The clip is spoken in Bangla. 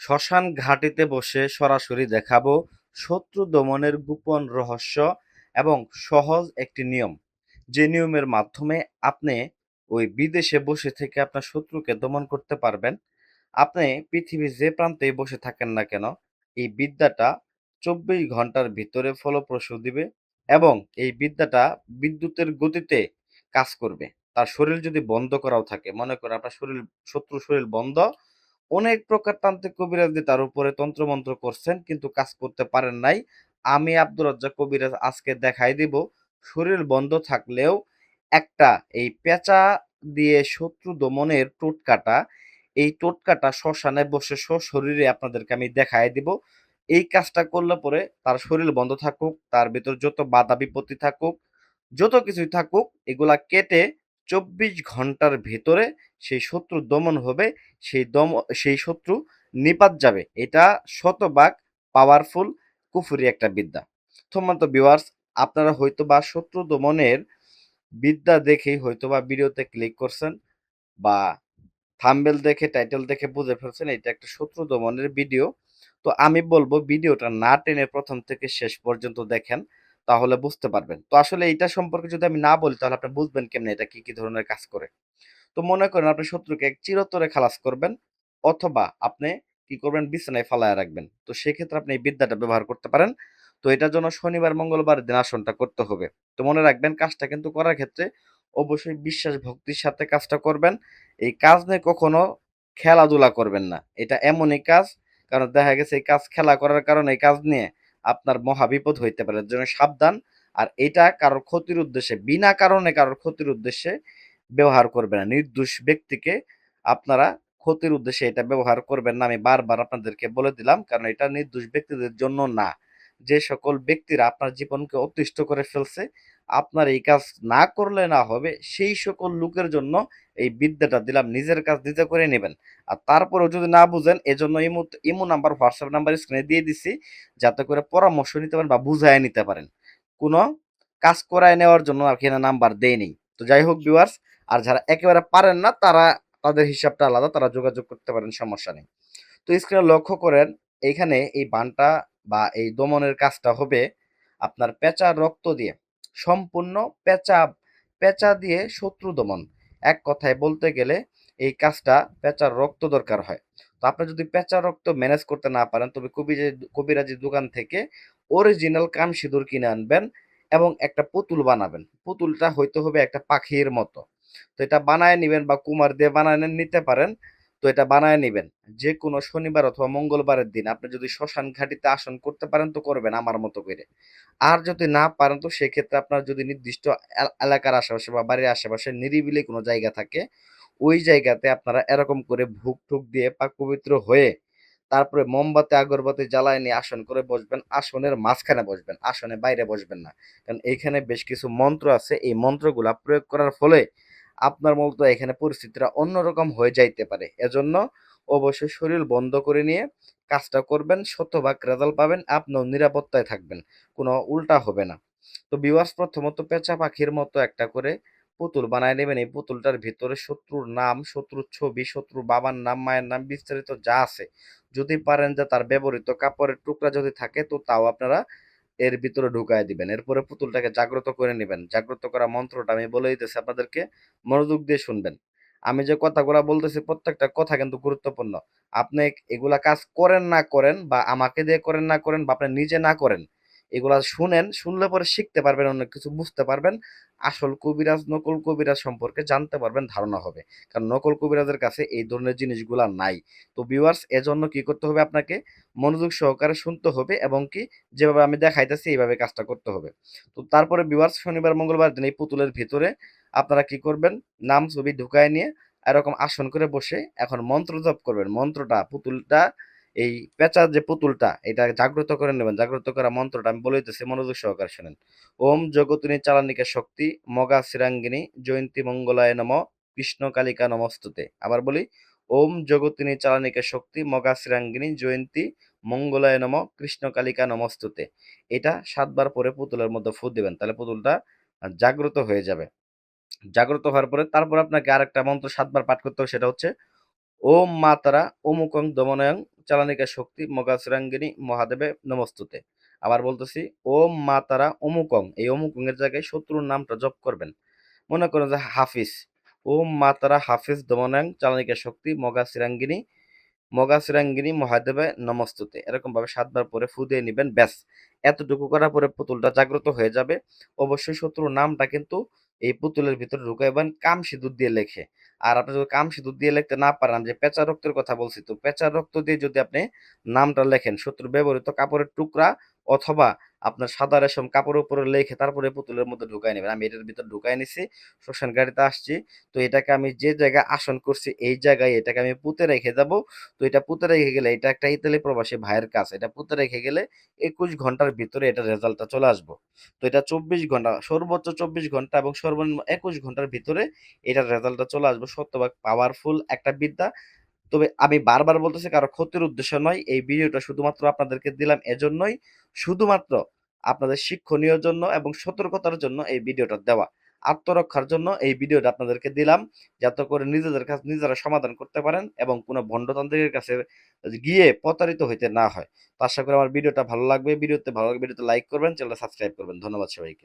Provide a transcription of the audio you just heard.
শ্মশান ঘাঁটিতে বসে সরাসরি দেখাবো শত্রু দমনের গোপন রহস্য এবং সহজ একটি নিয়ম, যে নিয়মের মাধ্যমে আপনি ওই বিদেশে বসে থেকে আপনার শত্রুকে দমন করতে পারবেন। আপনি পৃথিবীর যে প্রান্তেই বসে থাকেন না কেন, এই বিদ্যাটা 24 ঘন্টার ভিতরে ফলপ্রসূ দিবে এবং এই বিদ্যাটা বিদ্যুতের গতিতে কাজ করবে। তার শরীর যদি বন্ধ করাও থাকে, মনে করেন আপনার শরীর, শত্রুর শরীর বন্ধ, অনেক প্রকার তান্ত্রিক কবিরাজ দিয়ে তার উপরে তন্ত্রমন্ত্র করছেন কিন্তু কাজ করতে পারেন নাই। আমি আব্দুর রাজ্জাক কবিরাজ আজকে দেখাই দিব শরীর বন্ধ থাকলেও একটা এই পেঁচা দিয়ে শত্রু দমনের টোটকাটা, এই টোটকাটা শ্মশানে বসে সশরীরে আপনাদেরকে আমি দেখাই দিব। এই কাজটা করলে পরে তার শরীর বন্ধ থাকুক, তার ভিতর যত বাধা বিপত্তি থাকুক, যত কিছুই থাকুক, এগুলা কেটে 24 ঘন্টার ভিতরে সেই শত্রু দমন হবে, সেই শত্রু নিপাত যাবে। এটা শতভাগ পাওয়ারফুল কুফুরি একটা বিদ্যা। সম্মানিত ভিউয়ার্স, আপনারা হয়তোবা শত্রু দমনের বিদ্যা দেখেই হয়তোবা ভিডিওতে ক্লিক করছেন বা থাম্বনেল দেখে, টাইটেল দেখে বুঝে ফেলছেন এটা একটা শত্রু দমনের ভিডিও। তো আমি বলবো ভিডিওটা না টেনে প্রথম থেকে শেষ পর্যন্ত দেখেন, তাহলে বুঝতে পারবেন। তো আসলে এইটা সম্পর্কে যদি আমি না বলি তাহলে আপনি বুঝবেন কেমনে এটা কি কি ধরনের কাজ করে। তো মনে করেন আপনি শত্রুকে চিরতরে খালাস করবেন, অথবা আপনি কি করবেন, বিছানায় ফালায় রাখবেন। তো সেক্ষেত্রে আপনি এই বিদ্যাটা ব্যবহার করতে পারেন। তো এটার জন্য শনিবার মঙ্গলবার দিন আসনটা করতে হবে। তো মনে রাখবেন কাজটা কিন্তু করার ক্ষেত্রে অবশ্যই বিশ্বাস ভক্তির সাথে কাজটা করবেন। এই কাজ নিয়ে কখনো খেলাধুলা করবেন না। এটা এমনই কাজ, কারণ দেখা গেছে এই কাজ খেলা করার কারণে এই কাজ নিয়ে আপনার মহা বিপদ হইতে পারে, এর জন্য সাবধান। আর এটা কারোর ক্ষতির উদ্দেশ্যে, বিনা কারণে কারোর ক্ষতির উদ্দেশ্যে ব্যবহার করবেন না। নির্দোষ ব্যক্তিকে আপনারা ক্ষতির উদ্দেশ্যে এটা ব্যবহার করবেন না। আমি বারবার আপনাদেরকে বলে দিলাম, কারণ এটা নির্দোষ ব্যক্তিদের জন্য না। যে সকল ব্যক্তিরা আপনার জীবনকে অতিষ্ঠ করে ফেলছে, আপনার এই কাজ না করলে না হবে, সেই সকল লোকের জন্য এই বিদ্যাটা দিলাম। নিজের কাজ নিজে করে নেবেন। আর তারপরেও যদি না বুঝেন, এজন্য ইমো নাম্বার, হোয়াটসঅ্যাপ নাম্বার স্ক্রিনে দিয়ে দিছি, যাতে করে পরামর্শ নিতে পারেন বা বুঝায় নিতে পারেন। কোনো কাজ করায় নেওয়ার জন্য আর কি না নাম্বার দেয়নি। তো যাই হোক ভিউয়ার্স, আর যারা একেবারে পারেন না তারা, তাদের হিসাবটা আলাদা, তারা যোগাযোগ করতে পারেন, সমস্যা নেই। তো স্ক্রিনে লক্ষ্য করেন, এইখানে এই বানটা বা এই দমনের কাজটা হবে আপনার পেঁচার রক্ত দিয়ে। সম্পূর্ণ পেঁচা, পেঁচা দিয়ে শত্রু দমন। এক কথায় বলতে গেলে এই কাজটা পেঁচার রক্ত দরকার হয়। তো আপনি যদি পেঁচার রক্ত ম্যানেজ করতে না পারেন, তবে কবিরাজি দোকান থেকে অরিজিনাল কান সিঁদুর কিনে আনবেন এবং একটা পুতুল বানাবেন। পুতুলটা হইতে হবে একটা পাখির মতো। তো এটা বানায় নিবেন, বা কুমার দিয়ে বানায় নিতে পারেন। তো এটা বানায় নিবেন যে কোনো শনিবার অথবা মঙ্গলবারের দিন। আপনি যদি শ্মশান ঘাটিতে আসন করতে পারেন তো করবেন আমার মতো করে। আর যদি না পারেন তো সেক্ষেত্রে আপনার যদি নির্দিষ্ট এলাকার আশেপাশে বা বাড়ির আশেপাশে নিরিবিলি কোনো জায়গা থাকে, ওই জায়গাতে আপনারা এরকম করে ভুক ঠুক দিয়ে পাক পবিত্র হয়ে তারপরে মোমবাতি আগরবাতি জ্বালায় নিয়ে আসন করে বসবেন। আসনের মাঝখানে বসবেন, আসনে বাইরে বসবেন না। কারণ এইখানে বেশ কিছু মন্ত্র আছে, এই মন্ত্রগুলা প্রয়োগ করার ফলে আপনার মতো এখানে পরিস্থিতিটা অন্যরকম হয়ে যাইতে পারে। এজন্য অবশ্যই শরীর বন্ধ করে নিয়ে কাজটা করবেন, শতভাগ রেজাল্ট পাবেন, আপনিও নিরাপত্তায় থাকবেন, কোনো উল্টা হবে না। তো ভিউয়ার্স, প্রথমত পেঁচা পাখির মতো একটা করে পুতুল বানায় নেবেন। এই পুতুলটার ভিতরে শত্রুর নাম, শত্রুর ছবি, শত্রুর বাবার নাম, মায়ের নাম, বিস্তারিত যা আছে, যদি পারেন যে তার ব্যবহৃত কাপড়ের টুকরা যদি থাকে তো তাও আপনারা এর ভিতরে ঢুকায় দিবেন। এরপরে পুতুলটাকে জাগ্রত করে নেবেন। জাগ্রত করা মন্ত্রটা আমি বলে দিতেছি আপনাদেরকে, মনোযোগ দিয়ে শুনবেন। আমি যে কথাগুলা বলতেছি প্রত্যেকটা কথা কিন্তু গুরুত্বপূর্ণ। আপনি এগুলা কাজ করেন না করেন, বা আমাকে দিয়ে করেন না করেন, বা আপনি নিজে না করেন, এগুলা শুনেন, শুনলে পরে শিখতে পারবেন, অনেক কিছু বুঝতে পারবেন। আসল কবিরাজ নকল কবিরাজ সম্পর্কে জানতে পারবেন, ধারণা হবে। কারণ নকল কবিরাজের কাছে এই ধরনের জিনিসগুলা নাই। তো ভিউয়ার্স, এজন্য কি করতে হবে, আপনাকে মনোযোগ সহকারে শুনতে হবে এবং কি যেভাবে আমি দেখাইতেছি এইভাবে কাজটা করতে হবে। তো তারপরে ভিউয়ার্স, শনিবার মঙ্গলবার দিন এই পুতুলের ভিতরে আপনারা কি করবেন, নাম ছবি ঢুকায় নিয়ে এরকম আসন করে বসে এখন মন্ত্র জপ করবেন। মন্ত্রটা, পুতুলটা, এই পেঁচার যে পুতুলটা, এটা জাগ্রত করে নেবেন। জাগ্রত করা মন্ত্রটা আমি বলে দিতেছি, মনোযোগ সহকারে শুনেন। ওম জগতিনী চালানিকা শক্তি মগা শ্রীরাঙ্গিনী জয়ন্তী মঙ্গলায় নম কৃষ্ণ কালিকা নমস্তুতে। আবার বলি, ওম জগতিনী চালানিকা শক্তি মগা শ্রীরাঙ্গিনী জয়ন্তী মঙ্গলায় নম কৃষ্ণ কালিকা নমস্তুতে। এটা 7 বার পরে পুতুলের মধ্যে ফু দিবেন, তাহলে পুতুলটা জাগ্রত হয়ে যাবে। জাগ্রত হওয়ার পরে তারপর আপনাকে আরেকটা মন্ত্র 7 বার পাঠ করতে হবে, সেটা হচ্ছে ওম মাতারা অমুকং দমনয়ং চালানিকা শক্তি মগাসুরাঙ্গিনী মহাদেবে নমস্তুতে। আবার বলতেছি, ওম মা তারা অমুকং, এই অমুকং এর জায়গায় শত্রুর নামটা জপ করবেন। মনে করেন যে হাফিজ, ওম মা তারা হাফিজ দমনাং চালানিকা শক্তি মগাসুরাঙ্গিনী মহাদেবে নমস্তুতে, এরকম ভাবে 7 বার পরে ফু দিয়ে নিবেন। ব্যাস, এতটুকু করার পরে পুতুলটা জাগ্রত হয়ে যাবে। অবশ্যই শত্রুর নামটা কিন্তু এই পুতুলের ভিতরে ঢুকাইবেন কাম সিঁদুর দিয়ে লেখে। আর আপনি যদি কাম সিঁদুর দিয়ে লিখতে না পারেন, যে পেঁচা রক্তের কথা বলছি, তো পেঁচা রক্ত দিয়ে যদি আপনি নামটা লেখেন, শত্রুর ব্যবহৃত কাপড়ের টুকরা অথবা আপনার সাদা রেশম কাপড়ের উপরে লেখে তারপরে পুতুলের মধ্যে ঢুকাই নেবেন। আমি এটার ভিতর ঢুকাই নিছি, শ্মশান গাড়িতে আসছি। তো এটাকে আমি যে জায়গায় আসন করছি এই জায়গায় এটাকে আমি পুঁতে রেখে যাব। তো এটা পুঁতে রেখে গেলে, এটা একটা ইতালি প্রবাসী ভাইয়ের কাছে, এটা পুঁতে রেখে গেলে 21 ঘন্টার ভিতরে এটা রেজাল্টটা চলে আসবো। তো এটা 24 ঘন্টা, সর্বোচ্চ 24 ঘন্টা এবং সর্বনিম্ন 21 ঘন্টার ভিতরে এটার রেজাল্টটা চলে আসবে। শতভাগ পাওয়ারফুল একটা বিদ্যা। তবে আমি বারবার বলতেছি, কারো ক্ষতির উদ্দেশ্য নয়। এই ভিডিওটা শুধুমাত্র আপনাদেরকে দিলাম এজন্যই, শুধুমাত্র আপনাদের শিক্ষণীয় জন্য এবং সতর্কতার জন্য এই ভিডিওটা দেওয়া। আত্মরক্ষার জন্য এই ভিডিওটা আপনাদেরকে দিলাম, যাতে করে নিজেদের কাছে নিজেরা সমাধান করতে পারেন এবং কোনো ভণ্ডতান্ত্রিকের কাছে গিয়ে প্রতারিত হইতে না হয়। তো আশা করি আমার ভিডিওটা ভালো লাগবে। ভিডিওতে ভালো লাগবে, ভিডিওতে লাইক করবেন, চ্যানেলটা সাবস্ক্রাইব করবেন। ধন্যবাদ সবাইকে।